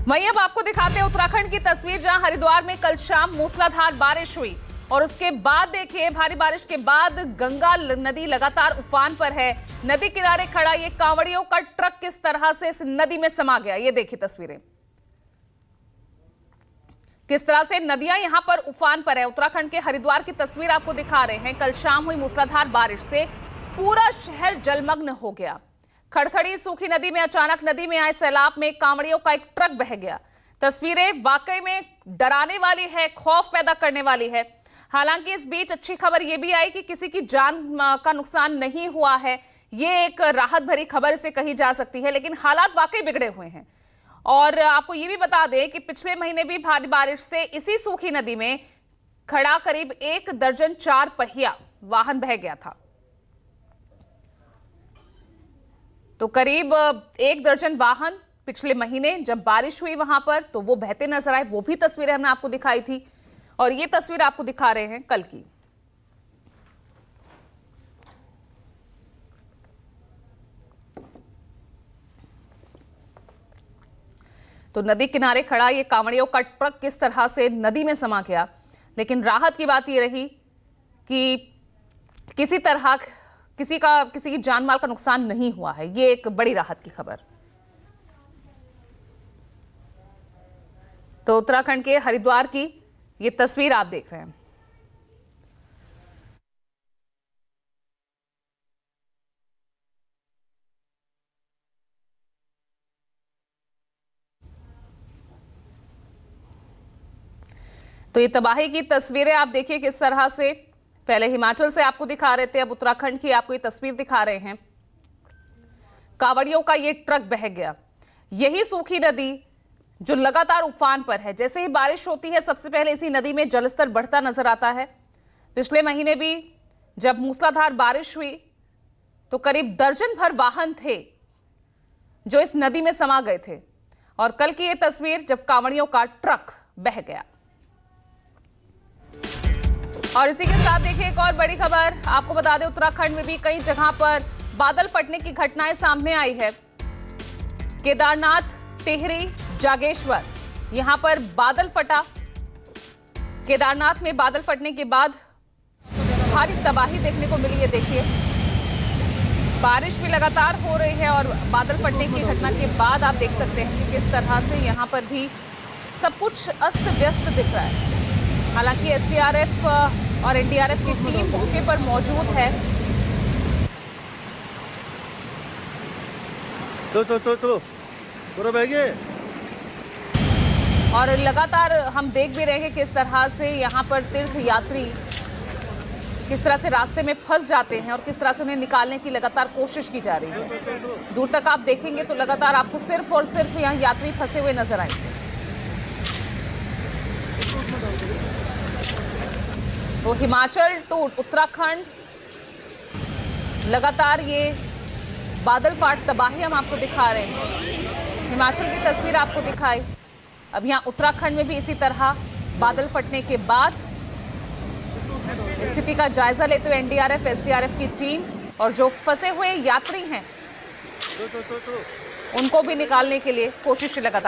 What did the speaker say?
वहीं अब आपको दिखाते हैं उत्तराखंड की तस्वीर, जहां हरिद्वार में कल शाम मूसलाधार बारिश हुई और उसके बाद देखिए भारी बारिश के बाद गंगा नदी लगातार उफान पर है। नदी किनारे खड़ा ये कांवड़ियों का ट्रक किस तरह से इस नदी में समा गया, ये देखिए तस्वीरें किस तरह से नदियां यहां पर उफान पर है। उत्तराखंड के हरिद्वार की तस्वीर आपको दिखा रहे हैं। कल शाम हुई मूसलाधार बारिश से पूरा शहर जलमग्न हो गया। खड़खड़ी सूखी नदी में अचानक नदी में आए सैलाब में कांवड़ियों का एक ट्रक बह गया। तस्वीरें वाकई में डराने वाली है, खौफ पैदा करने वाली है। हालांकि इस बीच अच्छी खबर यह भी आई कि किसी की जान का नुकसान नहीं हुआ है। ये एक राहत भरी खबर इसे कही जा सकती है, लेकिन हालात वाकई बिगड़े हुए हैं। और आपको ये भी बता दें कि पिछले महीने भी भारी बारिश से इसी सूखी नदी में खड़ा करीब 1 दर्जन 4 पहिया वाहन बह गया था। तो करीब 1 दर्जन वाहन पिछले महीने जब बारिश हुई वहां पर तो वो बहते नजर आए। वो भी तस्वीरें हमने आपको दिखाई थी और ये तस्वीर आपको दिखा रहे हैं कल की। तो नदी किनारे खड़ा ये कांवड़ियों का ट्रक किस तरह से नदी में समा गया। लेकिन राहत की बात यह रही कि किसी तरह किसी की जान माल का नुकसान नहीं हुआ है। ये एक बड़ी राहत की खबर। तो उत्तराखंड के हरिद्वार की ये तस्वीर आप देख रहे हैं। तो ये तबाही की तस्वीरें आप देखिए किस तरह से पहले हिमाचल से आपको दिखा रहे थे, अब उत्तराखंड की आपको ये तस्वीर दिखा रहे हैं। कांवड़ियों का ये ट्रक बह गया। यही सूखी नदी जो लगातार उफान पर है। जैसे ही बारिश होती है सबसे पहले इसी नदी में जलस्तर बढ़ता नजर आता है। पिछले महीने भी जब मूसलाधार बारिश हुई तो करीब दर्जन भर वाहन थे जो इस नदी में समा गए थे। और कल की ये तस्वीर जब कांवड़ियों का ट्रक बह गया। और इसी के साथ देखिए एक और बड़ी खबर आपको बता दें, उत्तराखंड में भी कई जगह पर बादल फटने की घटनाएं सामने आई है। केदारनाथ, टिहरी, जागेश्वर, यहां पर बादल फटा। केदारनाथ में बादल फटने के बाद भारी तबाही देखने को मिली है। देखिए बारिश भी लगातार हो रही है और बादल फटने की घटना के बाद आप देख सकते हैं कि किस तरह से यहां पर भी सब कुछ अस्त व्यस्त दिख रहा है। हालांकि एसडीआरएफ और एनडीआरएफ की टीम मौके पर मौजूद है। चलो और लगातार हम देख भी रहे हैं किस तरह से यहाँ पर तीर्थ यात्री किस तरह से रास्ते में फंस जाते हैं और किस तरह से उन्हें निकालने की लगातार कोशिश की जा रही है। दूर तक आप देखेंगे तो लगातार आपको सिर्फ और सिर्फ यहाँ यात्री फंसे हुए नजर आएंगे। तो हिमाचल टू उत्तराखंड लगातार ये बादल फाट तबाही हम आपको दिखा रहे हैं। हिमाचल की तस्वीर आपको दिखाई, अब यहाँ उत्तराखंड में भी इसी तरह बादल फटने के बाद स्थिति का जायजा लेते हुए एनडीआरएफ, एसडीआरएफ की टीम और जो फंसे हुए यात्री हैं उनको भी निकालने के लिए कोशिश लगातार